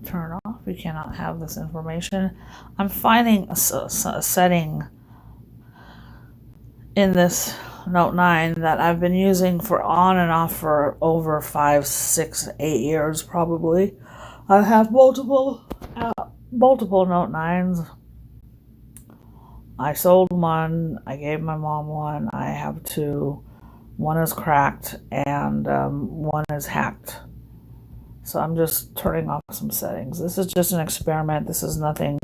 turn off. You cannot have this information. I'm finding a setting in this Note 9 that I've been using for on and off for over 5, 6, 8 years probably. I have multiple Note 9s. I sold one. I gave my mom one. I have two. One is cracked and one is hacked. So I'm just turning off some settings. This is just an experiment. This is nothing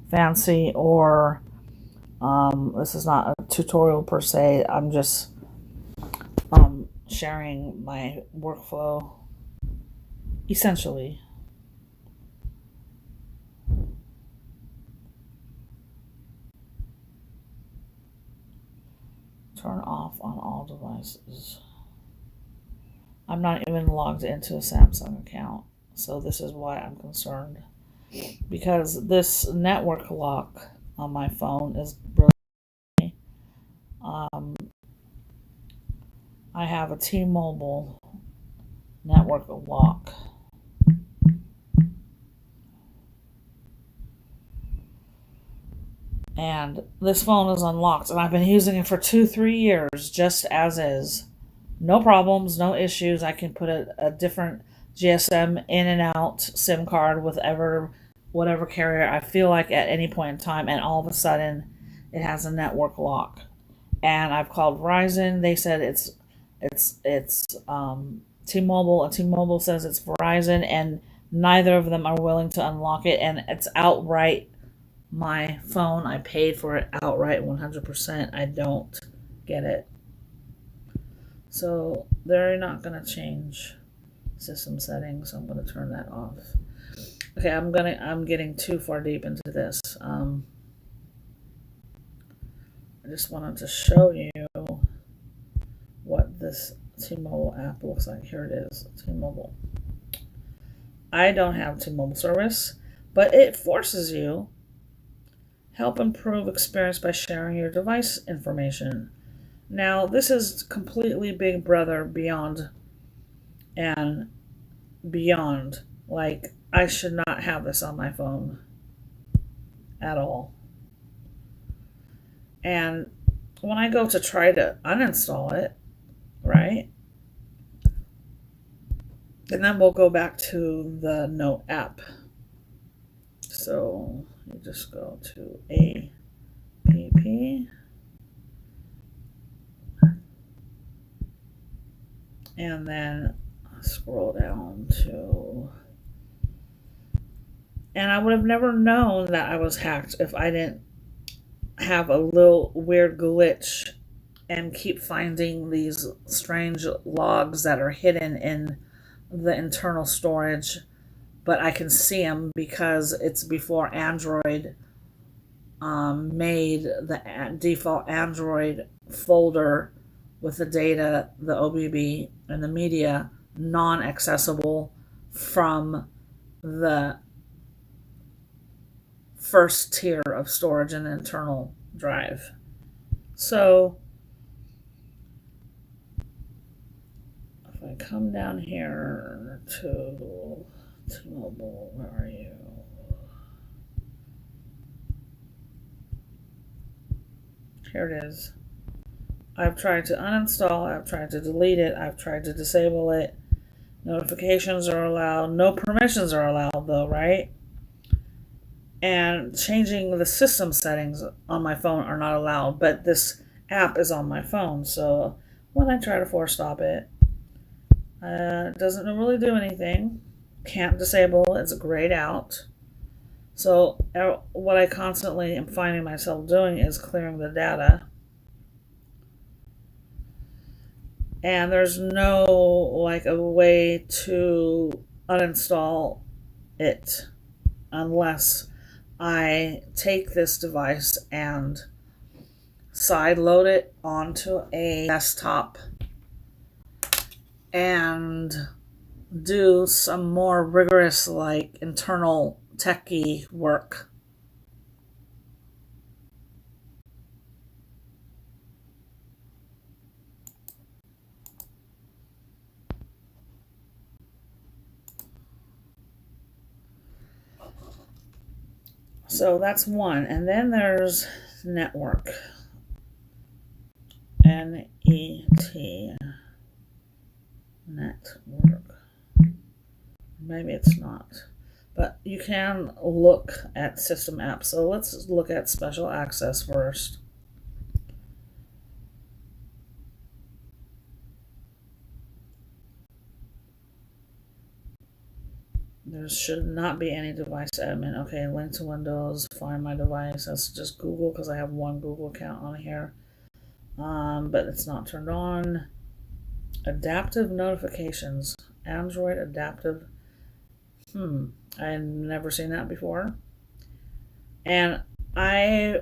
fancy or this is not a tutorial per se. I'm just sharing my workflow essentially. Turn off on all devices. I'm not even logged into a Samsung account, so this is why I'm concerned. Because this network lock on my phone is brilliant. I have a T-Mobile network lock. And this phone is unlocked, and I've been using it for 2-3 years just as is. No problems, no issues. I can put a different GSM in and out SIM card with whatever carrier I feel like at any point in time, and all of a sudden it has a network lock. And I've called Verizon. They said it's T-Mobile, and T-Mobile says it's Verizon, and neither of them are willing to unlock it, and it's outright my phone. I paid for it outright 100%. I don't get it. So they're not going to change system settings. So I'm going to turn that off. Okay, I'm getting too far deep into this. I just wanted to show you what this T-Mobile app looks like. Here it is, T-Mobile. I don't have T-Mobile service, but it forces you. Help improve experience by sharing your device information. Now, this is completely Big Brother beyond and beyond. Like, I should not have this on my phone at all. And when I go to try to uninstall it, right? And then we'll go back to the Note app. So you just go to APP. And then scroll down to, and I would have never known that I was hacked if I didn't have a little weird glitch and keep finding these strange logs that are hidden in the internal storage, but I can see them because it's before Android made the default Android folder with the data, the OBB, and the media non-accessible from the first tier of storage in the internal drive. So if I come down here to T-Mobile, where are you? Here it is. I've tried to uninstall, I've tried to delete it, I've tried to disable it. Notifications are allowed. No permissions are allowed though, right? And changing the system settings on my phone are not allowed, but this app is on my phone. So when I try to force stop it, it doesn't really do anything. Can't disable, it's grayed out. So what I constantly am finding myself doing is clearing the data. And there's no like a way to uninstall it unless I take this device and side load it onto a desktop and do some more rigorous like internal techie work. So that's one. And then there's network. N-E-T. Network. Maybe it's not. But you can look at system apps. So let's look at special access first. There should not be any device admin. Okay, link to Windows, find my device. That's just Google because I have one Google account on here. But it's not turned on. Adaptive notifications. Android adaptive. I've never seen that before. And I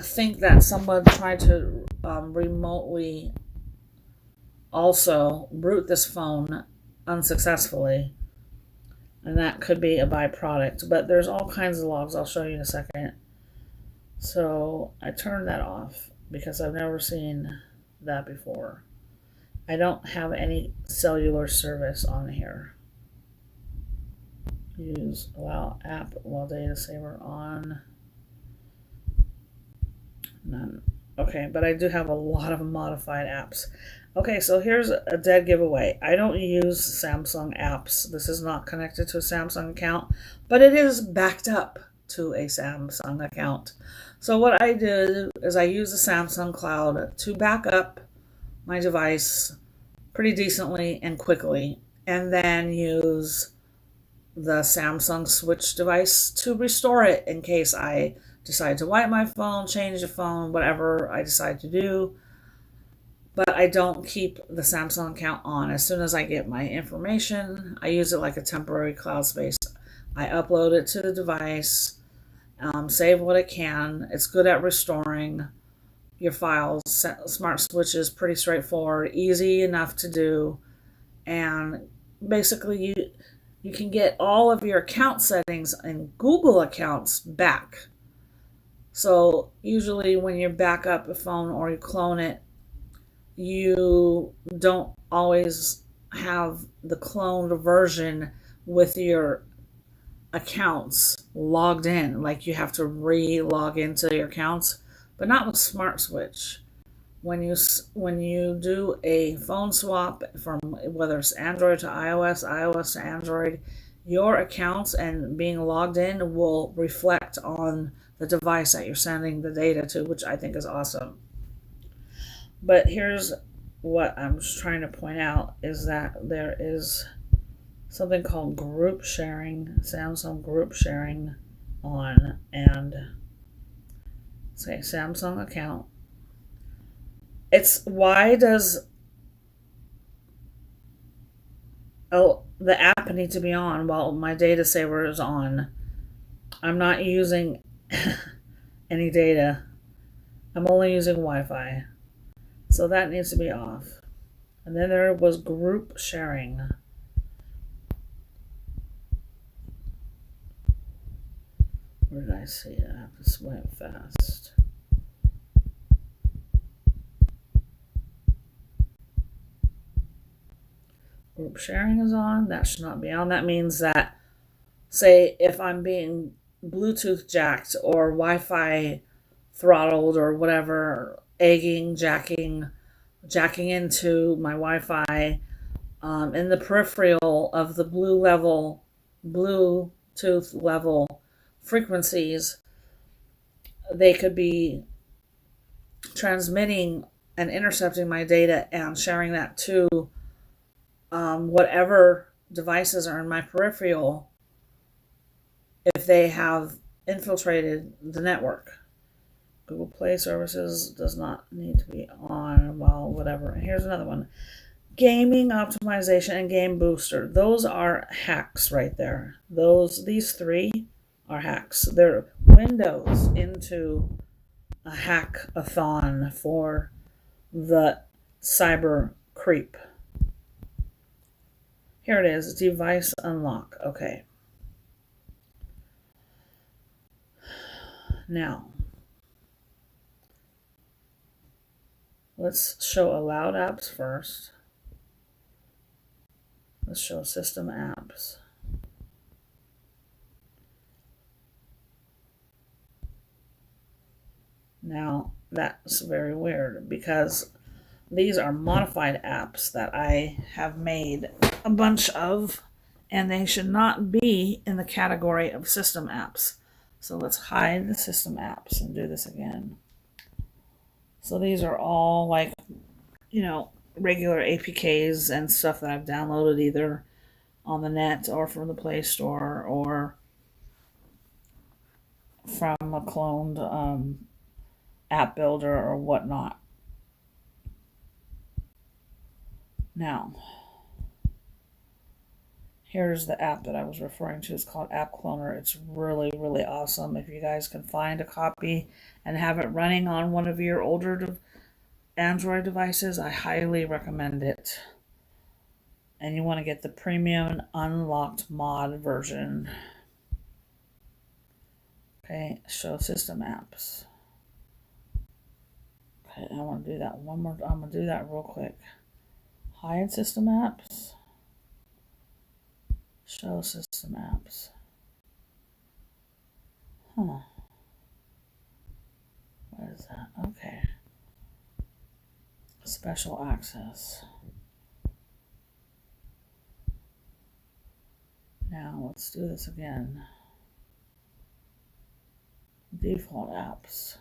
think that someone tried to remotely also root this phone unsuccessfully. And that could be a byproduct. But there's all kinds of logs. I'll show you in a second. So I turned that off because I've never seen that before. I don't have any cellular service on here. Use allow app while data saver on. None. Okay, but I do have a lot of modified apps. Okay, so here's a dead giveaway. I don't use Samsung apps. This is not connected to a Samsung account, but it is backed up to a Samsung account. So what I do is I use the Samsung Cloud to back up my device pretty decently and quickly, and then use the Samsung Switch device to restore it in case I decide to wipe my phone, change the phone, whatever I decide to do. But I don't keep the Samsung account on. As soon as I get my information, I use it like a temporary cloud space. I upload it to the device, save what it can. It's good at restoring your files. Smart Switch is pretty straightforward, easy enough to do, and basically you can get all of your account settings and Google accounts back. So usually when you back up a phone or you clone it, you don't always have the cloned version with your accounts logged in. Like you have to re-log into your accounts, but not with Smart Switch. When you do a phone swap from whether it's Android to iOS, iOS to Android, your accounts and being logged in will reflect on the device that you're sending the data to, which I think is awesome. But here's what I'm trying to point out is that there is something called group sharing, Samsung group sharing on, and say Samsung account. It's why does the app need to be on while my data saver is on? I'm not using any data. I'm only using Wi-Fi. So that needs to be off. And then there was group sharing. Where did I see it? This went fast. Group sharing is on. That should not be on. That means that, say, if I'm being Bluetooth jacked or Wi-Fi throttled or whatever, jacking into my Wi-Fi in the peripheral of the Bluetooth level frequencies, they could be transmitting and intercepting my data and sharing that to whatever devices are in my peripheral if they have infiltrated the network. Google Play services does not need to be on, well, whatever. Here's another one. Gaming optimization and game booster. Those are hacks right there. These three are hacks. They're windows into a hackathon for the cyber creep. Here it is, device unlock. Okay. Now, let's show allowed apps first. Let's show system apps. Now, that's very weird because these are modified apps that I have made a bunch of, and they should not be in the category of system apps. So let's hide the system apps and do this again. So these are all like, regular APKs and stuff that I've downloaded either on the net or from the Play Store or from a cloned app builder or whatnot. Now, here's the app that I was referring to. It's called App Cloner. It's really, really awesome. If you guys can find a copy and have it running on one of your older Android devices, I highly recommend it. And you want to get the premium unlocked mod version. Okay, show system apps. Okay, I want to do that one more. I'm going to do that real quick. Hide system apps. Show system apps. Huh. What is that? Okay. Special access. Now let's do this again. Default apps.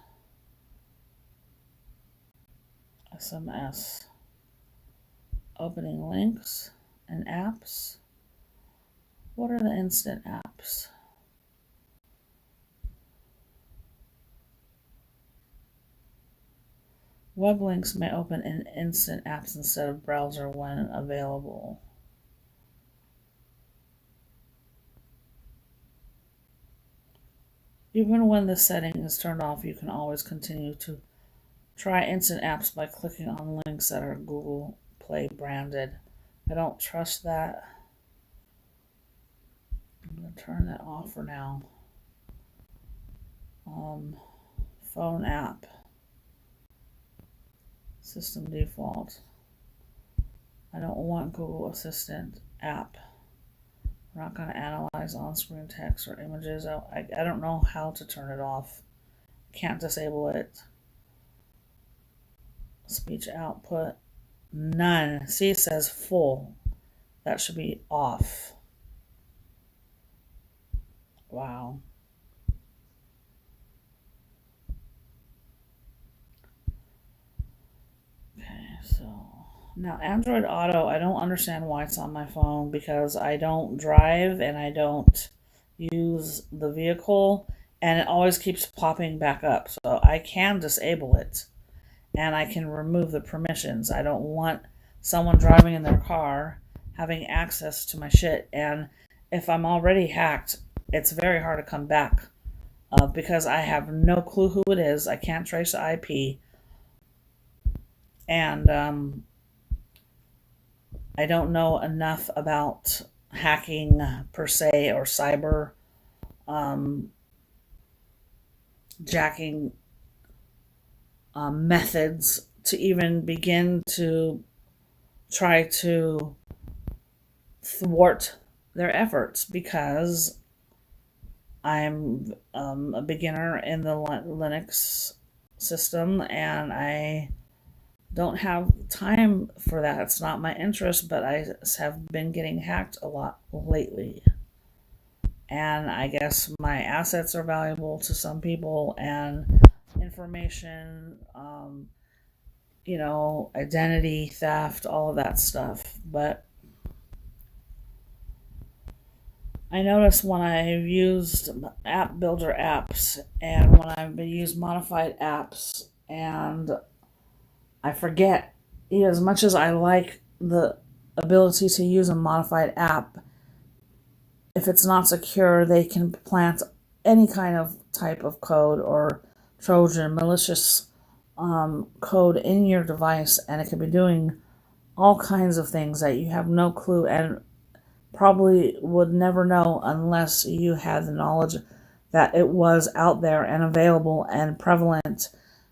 SMS. Opening links and apps. What are the instant apps? Web links may open in instant apps instead of browser when available. Even when the setting is turned off, you can always continue to try instant apps by clicking on links that are Google Play branded. I don't trust that. I'm going to turn that off for now. Phone app. System default. I don't want Google Assistant app. We're not going to analyze on-screen text or images. I don't know how to turn it off. Can't disable it. Speech output. None. See, it says full. That should be off. Wow. So now Android Auto, I don't understand why it's on my phone because I don't drive and I don't use the vehicle and it always keeps popping back up. So I can disable it and I can remove the permissions. I don't want someone driving in their car having access to my shit, and if I'm already hacked, it's very hard to come back because I have no clue who it is. I can't trace the IP. And I don't know enough about hacking per se or cyber jacking methods to even begin to try to thwart their efforts because I'm a beginner in the Linux system and I don't have time for that. It's not my interest, but I have been getting hacked a lot lately. And I guess my assets are valuable to some people and information, identity theft, all of that stuff. But I noticed when I've used app builder apps and when I've used modified apps and I forget, as much as I like the ability to use a modified app, if it's not secure, they can plant any kind of type of code or Trojan, malicious code in your device, and it could be doing all kinds of things that you have no clue and probably would never know unless you had the knowledge that it was out there and available and prevalent.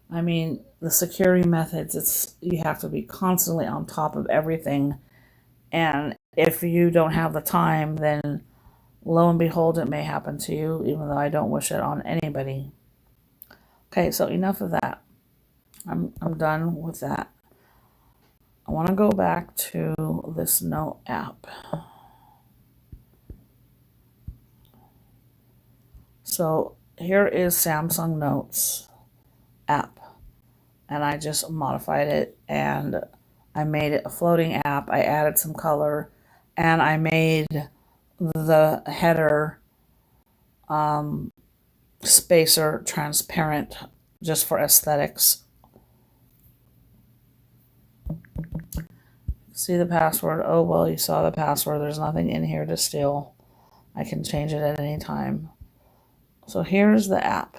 I mean, the security methods, you have to be constantly on top of everything. And if you don't have the time, then lo and behold, it may happen to you, even though I don't wish it on anybody. Okay, so enough of that. I'm done with that. I want to go back to this note app. So here is Samsung Notes app, and I just modified it and I made it a floating app. I added some color and I made the header spacer transparent just for aesthetics. See the password? Oh, well, you saw the password. There's nothing in here to steal. I can change it at any time. So here's the app,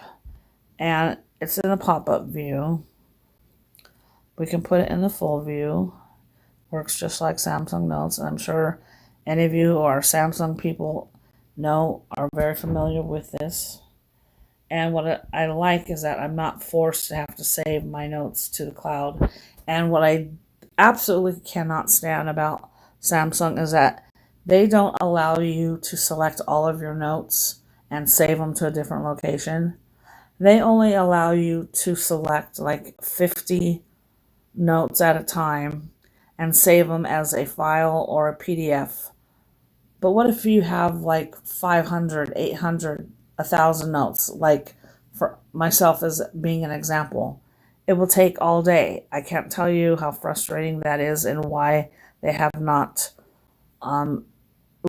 and it's in a pop-up view. We can put it in the full view. Works just like Samsung Notes, and I'm sure any of you who are Samsung people are very familiar with this. And what I like is that I'm not forced to have to save my notes to the cloud. And what I absolutely cannot stand about Samsung is that they don't allow you to select all of your notes and save them to a different location. They only allow you to select like 50 notes at a time and save them as a file or a PDF. But what if you have like 500, 800, 1,000 notes? Like for myself as being an example, it will take all day. I can't tell you how frustrating that is and why they have not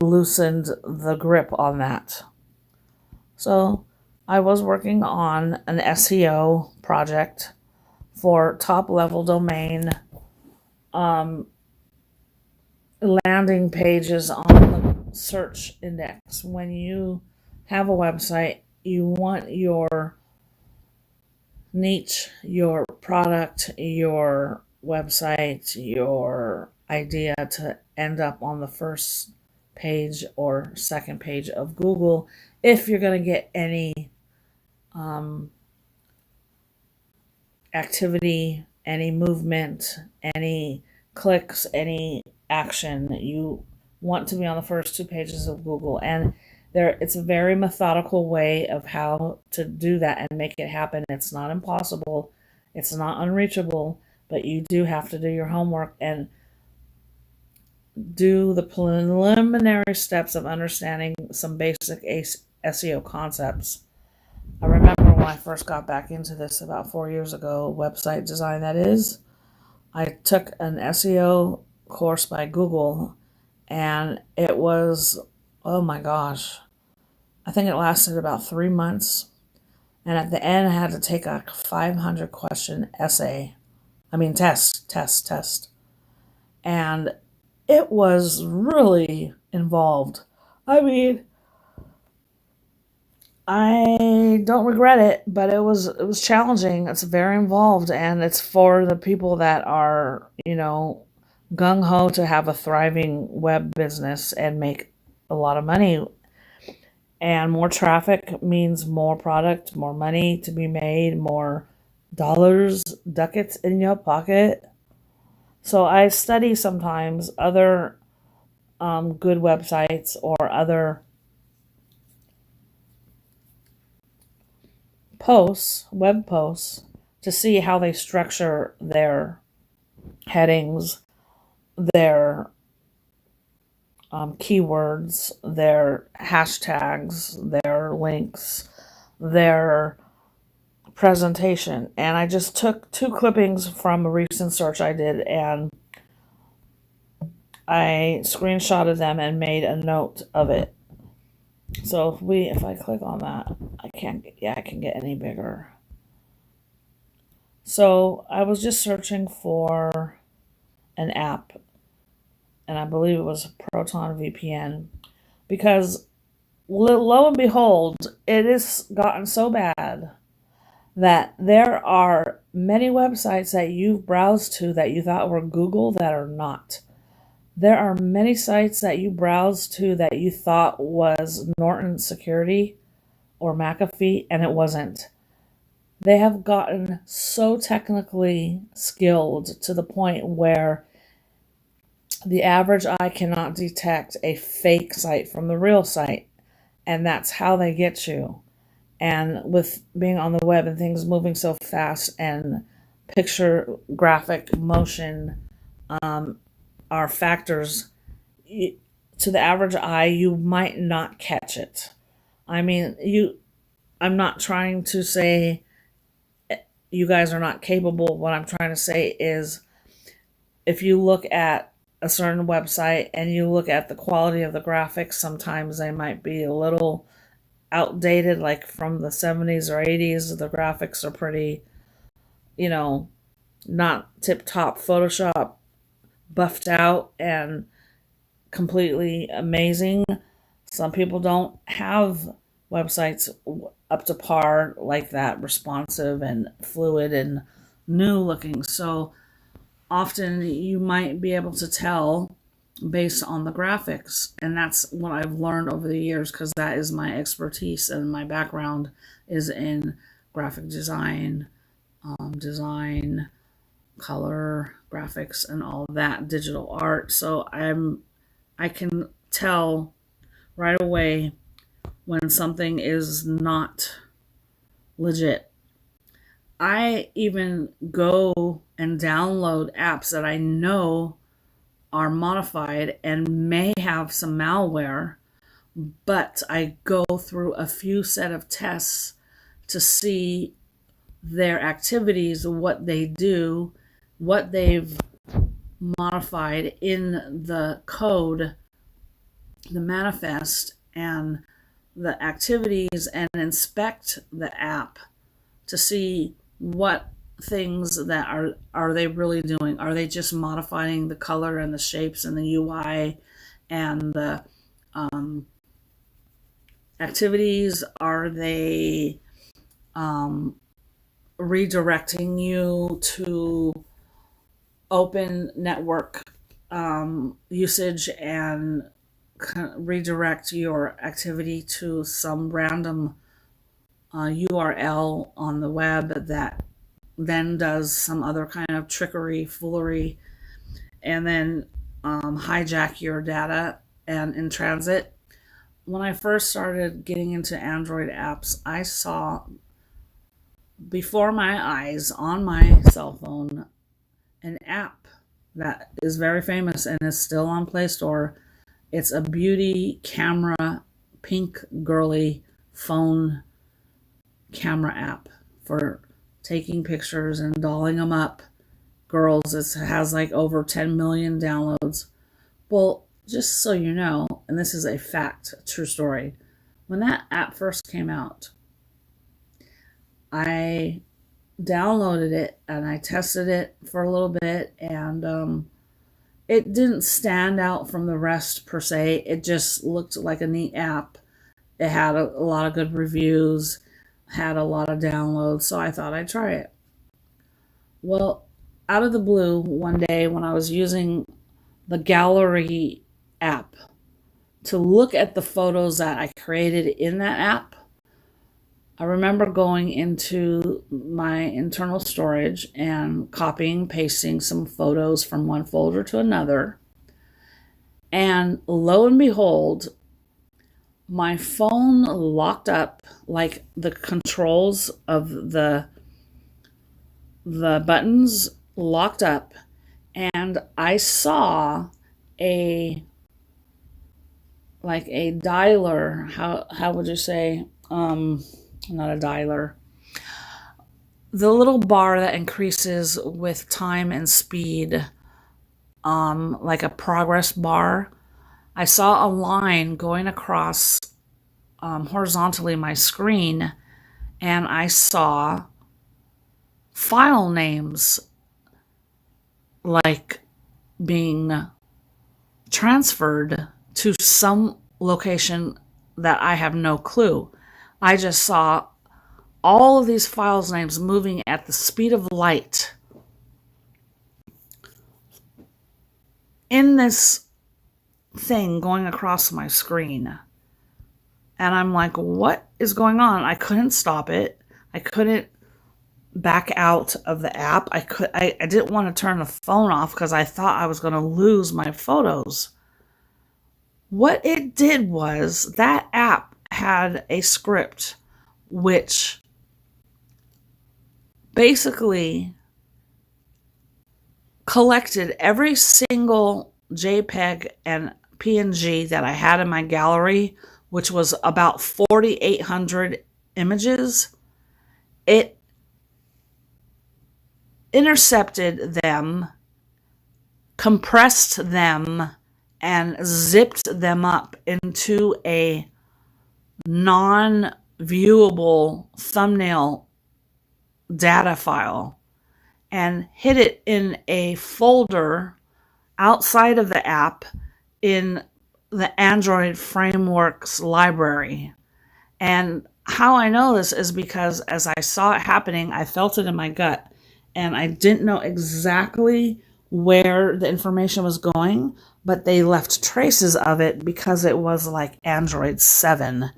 loosened the grip on that. So I was working on an SEO project for top level domain landing pages on the search index. When you have a website, you want your niche, your product, your website, your idea to end up on the first page or second page of Google if you're going to get any activity, any movement, any clicks, any action. You want to be on the first 2 pages of Google, and it's a very methodical way of how to do that and make it happen. It's not impossible, it's not unreachable, but you do have to do your homework and do the preliminary steps of understanding some basic SEO concepts. I remember when I first got back into this about 4 years ago, website design that is, I took an SEO course by Google, and it was, oh my gosh, I think it lasted about 3 months. And at the end, I had to take a 500 question test. And it was really involved. I mean, I don't regret it, but it was challenging. It's very involved, and it's for the people that are, gung ho to have a thriving web business and make a lot of money. And more traffic means more product, more money to be made, more dollars, ducats in your pocket. So I study sometimes other good websites or other web posts, to see how they structure their headings, their keywords, their hashtags, their links, their presentation. And I just took 2 clippings from a recent search I did, and I screenshotted them and made a note of it. So if I click on that, I can get any bigger. So I was just searching for an app, and I believe it was Proton VPN, because lo and behold, it has gotten so bad that there are many websites that you've browsed to that you thought were Google that are not. There are many sites that you browse to that you thought was Norton Security or McAfee, and it wasn't. They have gotten so technically skilled to the point where the average eye cannot detect a fake site from the real site, and that's how they get you. And with being on the web and things moving so fast and picture, graphic, motion are factors, to the average eye, you might not catch it. I mean, I'm not trying to say you guys are not capable. What I'm trying to say is if you look at a certain website and you look at the quality of the graphics, sometimes they might be a little outdated, like from the 70s or 80s. The graphics are pretty, not tip-top Photoshop buffed out and completely amazing. Some people don't have websites up to par like that, responsive and fluid and new looking. So often you might be able to tell based on the graphics. And that's what I've learned over the years, because that is my expertise and my background is in graphic design, color, graphics, and all that, digital art. So I can tell right away when something is not legit. I even go and download apps that I know are modified and may have some malware, but I go through a few set of tests to see their activities, what they do, what they've modified in the code, the manifest, and the activities, and inspect the app to see what things that are they really doing. Are they just modifying the color and the shapes and the UI and the activities? Are they redirecting you to open network usage and redirect your activity to some random URL on the web that then does some other kind of trickery, foolery, and then hijack your data and in transit? When I first started getting into Android apps, I saw before my eyes on my cell phone an app that is very famous and is still on Play Store. It's a beauty camera, pink girly phone camera app for taking pictures and dolling them up. Girls, it has like over 10 million downloads. Well, just so you know, and this is a fact, a true story, when that app first came out, I downloaded it and I tested it for a little bit, and it didn't stand out from the rest per se. It just looked like a neat app. It had a lot of good reviews, had a lot of downloads, so I thought I'd try it. Well, out of the blue, one day when I was using the gallery app to look at the photos that I created in that app, I remember going into my internal storage and copying, pasting some photos from one folder to another. And lo and behold, my phone locked up, like the controls of the buttons locked up, and I saw a dialer. How would you say? Not a dialer. The little bar that increases with time and speed, like a progress bar. I saw a line going across horizontally my screen, and I saw file names like being transferred to some location that I have no clue. I just saw all of these files names moving at the speed of light in this thing going across my screen. And I'm like, what is going on? I couldn't stop it. I couldn't back out of the app. I didn't want to turn the phone off because I thought I was going to lose my photos. What it did was that app had a script which basically collected every single JPEG and PNG that I had in my gallery, which was about 4,800 images. It intercepted them, compressed them, and zipped them up into a non-viewable thumbnail data file and hid it in a folder outside of the app in the Android framework's library. And how I know this is because as I saw it happening, I felt it in my gut, and I didn't know exactly where the information was going, but they left traces of it because it was like Android 7,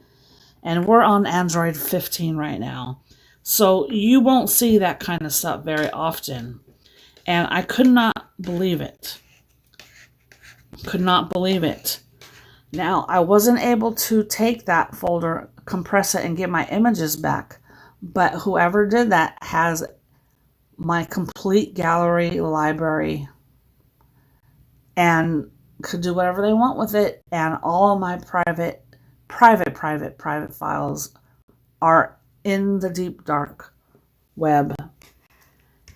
and we're on Android 15 right now. So you won't see that kind of stuff very often. And I could not believe it. Could not believe it. Now, I wasn't able to take that folder, compress it, and get my images back. But whoever did that has my complete gallery library and could do whatever they want with it. And all of my private files are in the deep dark web.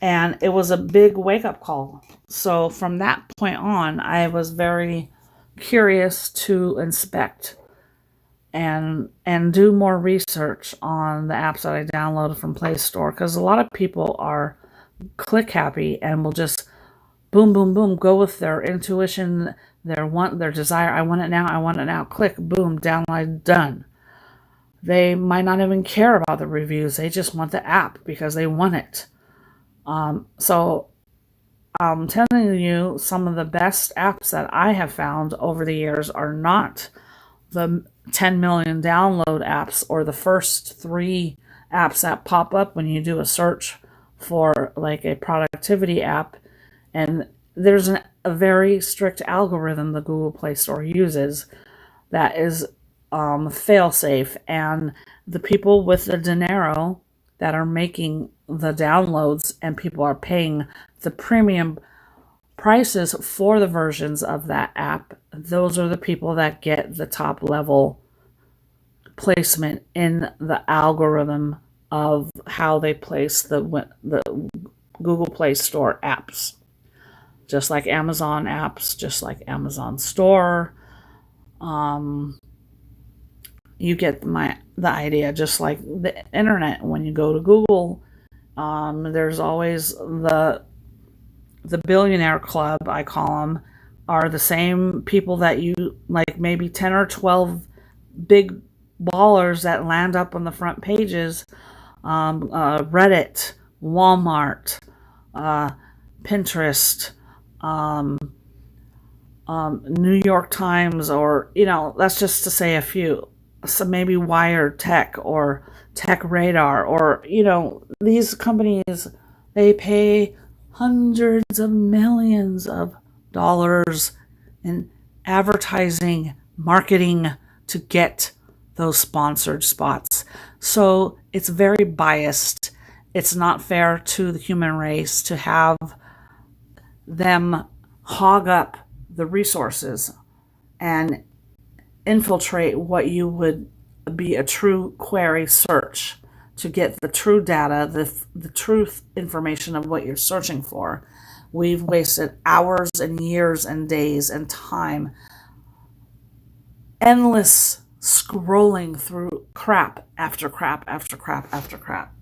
And it was a big wake-up call. So from that point on, I was very curious to inspect and do more research on the apps that I downloaded from Play Store, because a lot of people are click happy and will just boom, boom, boom, go with their intuition, their desire. I want it now, click, boom, download, done. They might not even care about the reviews. They just want the app because they want it. So I'm telling you, some of the best apps that I have found over the years are not the 10 million download apps or the first 3 apps that pop up when you do a search for like a productivity app. And there's a very strict algorithm the Google Play Store uses that is fail-safe, and the people with the dinero that are making the downloads and people are paying the premium prices for the versions of that app, those are the people that get the top level placement in the algorithm of how they place the Google Play Store apps. Just like Amazon apps, just like Amazon Store. You get the idea. Just like the internet, when you go to Google, there's always the billionaire club, I call them, are the same people that you like, maybe 10 or 12 big ballers that land up on the front pages. Reddit, Walmart, Pinterest, New York Times, or, that's just to say a few. So maybe Wired Tech or Tech Radar, or, these companies, they pay hundreds of millions of dollars in advertising, marketing to get those sponsored spots. So it's very biased. It's not fair to the human race to have them hog up the resources and infiltrate what you would be a true query search to get the true data, the truth information of what you're searching for. We've wasted hours and years and days and time, endless scrolling through crap after crap after crap after crap.